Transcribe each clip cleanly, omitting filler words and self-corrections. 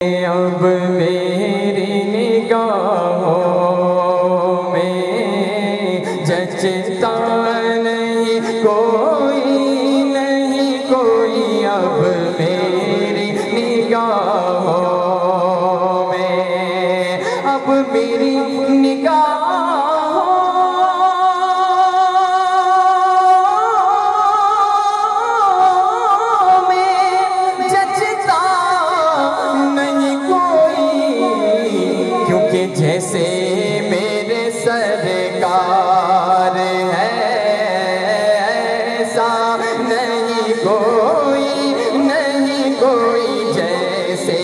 اب میری نگاہوں میں جچتا نہیں کوئی اب میری نگاہوں میں اب میری جیسے میرے سرکار ہے ایسا نہیں کوئی جیسے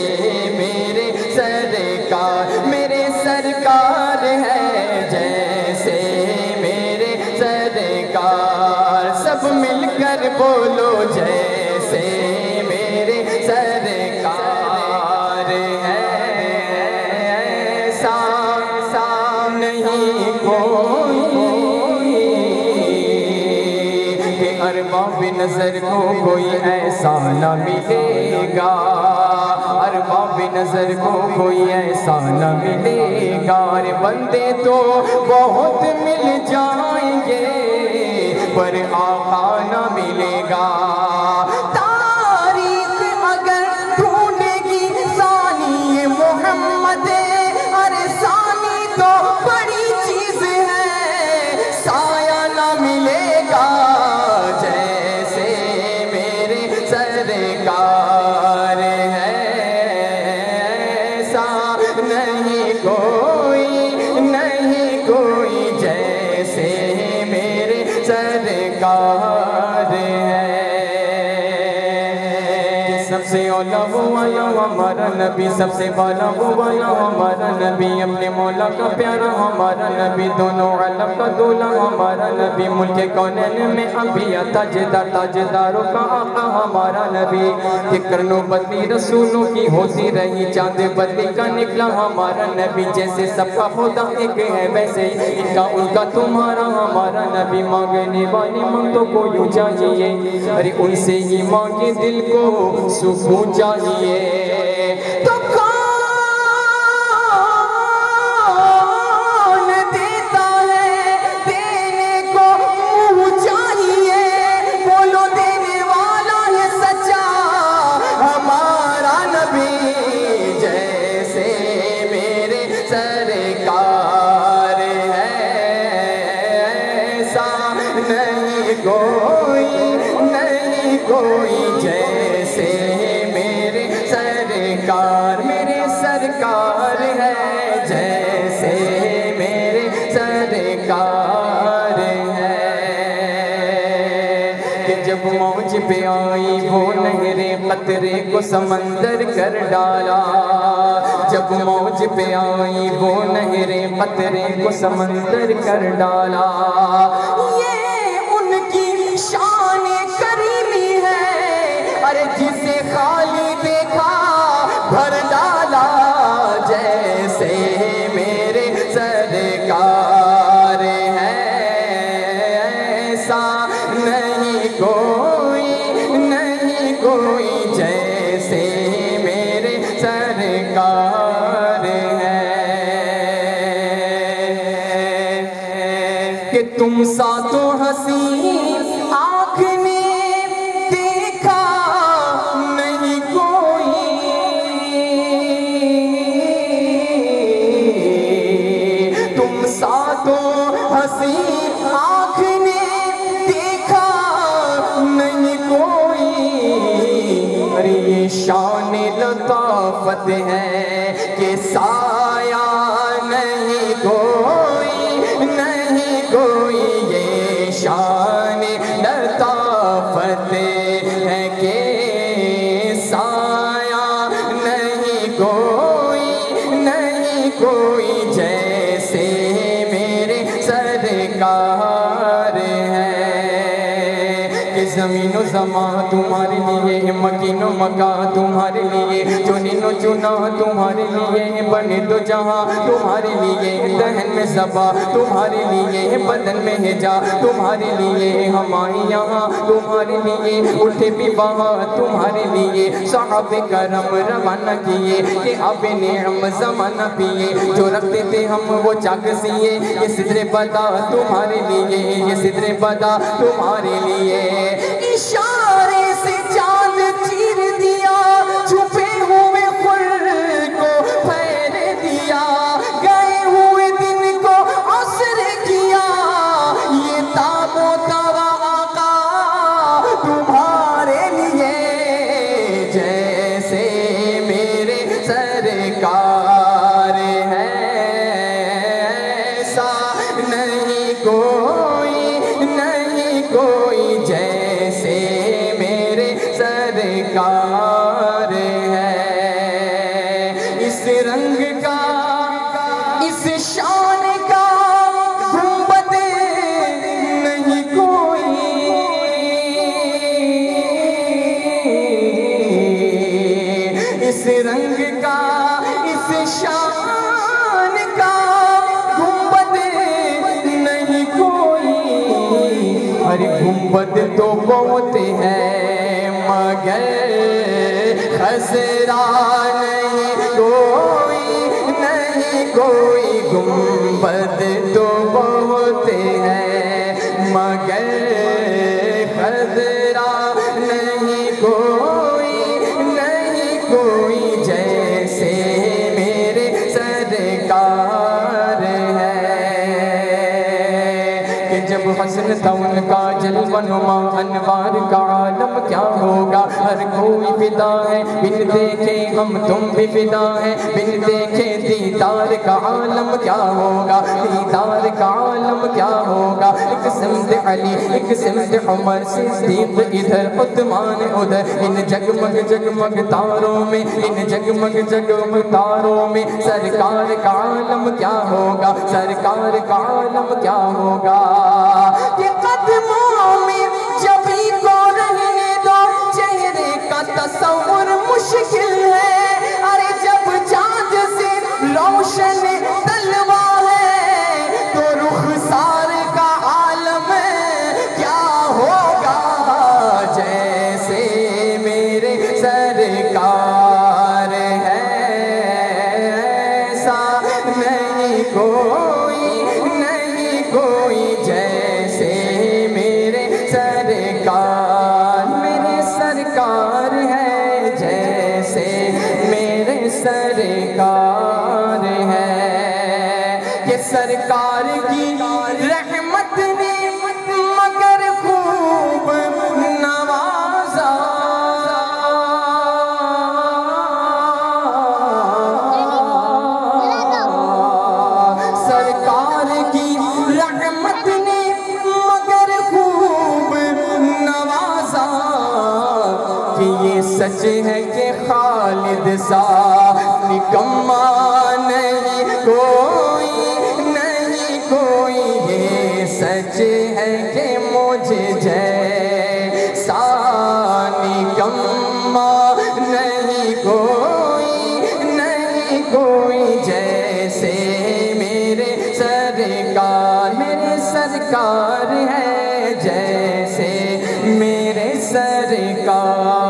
میرے سرکار ہے جیسے میرے سرکار سب مل کر بولو جیسے میرے سرکار ہے کہ ارباب نظر کو کوئی ایسا نہ ملے گا ارباب نظر کو کوئی ایسا نہ ملے گا بندے تو بہت مل جائیں گے پر آقا نہ ملے گا تاریخ اگر ڈھونڈے گی ثانی محمد ارے ثانی تو بڑی چیز ہے سایہ نہ ملے گا جیسے میرے سرکار ہے ایسا نہیں کوئی جیسے میرے سرکار ہے سب سے اولا وہ والا ہمارا نبی سب سے بالا وہ والا ہمارا نبی اپنے مولا کا پیارا ہمارا نبی دونوں عالم کا دولا ہمارا نبی ملک کونین میں انبیاء تاجداروں کا آقا ہمارا نبی کہ کرنوں بدلی رسولوں کی ہوتی رہی چاند بدلی کا نکلا ہمارا نبی جیسے سب کا خدا ایک ہے ویسے ان کا ان کا تمہارا ہمارا نبی مانگنے والی منگتوں کو یوں چاہیے ارے ان سے ہی مانگے دل کو سکون چاہیے تو کون دیتا ہے دینے کو منہ چاہیے بولو دینے والا ہے سچا ہمارا نبی جیسے میرے سرکار ہے ایسا نہیں کوئی جیسے میرے سرکار ہے جیسے میرے سرکار ہے کہ جب موج پہ آئی وہ نہرے قطرے کو سمندر کر ڈالا جب موج پہ آئی وہ نہرے قطرے کو سمندر کر ڈالا یہ ان کی شان کریمی ہے ارے جسے خالی دیکھا بھر ڈالا جیسے میرے سرکار ہے ایسا نہیں کوئی جیسے میرے سرکار ہے کہ تم سا تو حسین آنکھ نے دیکھا نہیں کوئی تم سا تو حسین آنکھ نے دیکھا نہیں کوئی ارے یہ شان لطافت ہے کہ سایہ نہیں کوئی یہ شان لطافت ہے کہ سایہ نہیں کوئی جیسے میرے سرکار ہے کہ زمین و زمان تمہارے لیے، مکین و مکان تمہارے لیے، چنین و چنا تمہارے لیے، بنے دو جہاں تمہارے لیے، دہن میں زبا تمہارے لیے، بدن میں ہجا تمہارے لیے، ہمارے یہاں تمہارے لیے، اٹھے بھی وہاں تمہارے لیے، صحابہ کرم روانہ کیے کہ اب نعم زمانہ پیے، جو رکھتے تھے ہم وہ چاک سیے، یہ صدر بدا تمہارے لیے، یہ صدر بدا تمہارے لیے، اشارے سے چاند چیر دیا، چھپے ہوئے خر کو پھیر دیا، گئے ہوئے دن کو عصر کیا، یہ تاب و توا آقا تمہارے لیے، جیسے میرے سرکار ہے ایسا نہیں کوئی جیسے میرے سرکار ہے، اس رنگ کا اس شان کا گنبد نہیں کوئی، اس رنگ کا اس شان کا گنبد نہیں کوئی، ارے گنبد تو بہت ہے مگر خسرا نہیں کوئی گنبد تو بہت ہے مگر خسرا نہیں کوئی جیسے میرے سرکار ہے، کہ جب حسن تھا ان کا جلوہ نما انوار کا عالم کیا ہوگا، ہر کوئی فدا ہے بن دیکھے ہم تم بھی فدا ہے، بن دیکھے دیدار کا عالم کیا ہوگا، دیدار کا عالم کیا ہوگا، ایک سمت علی ایک سمت عمر صدیق ادھر عثمان ادھر، ان جگمگ جگمگ تاروں میں، ان جگمگ جگمگ تاروں میں سرکار کا عالم کیا ہوگا، سرکار کا عالم کیا ہوگا، کہ قدموں میں جبھی کو رہنے دو، چہرے کا تصور مشکل ہے، ارے جب چاند سے روشن تلوا ہے تو رخسار کا عالم کیا ہوگا، جیسے میرے سرکار ہے ایسا نہیں کوئی جیسے میرے سرکار، میرے سرکار ہے جیسے میرے سرکار ہے، کہ سرکار کی رحمت نے مگر خوب نوازا، سرکار کی رحمت نے مگر خوب نوازا، کہ یہ سچ ہے کہ خالد سا نکما نہیں کوئی، یہ سچ ہے کہ مجھے جیسا نکما نہیں کوئی جیسے میرے سرکار ہے جیسے میرے سرکار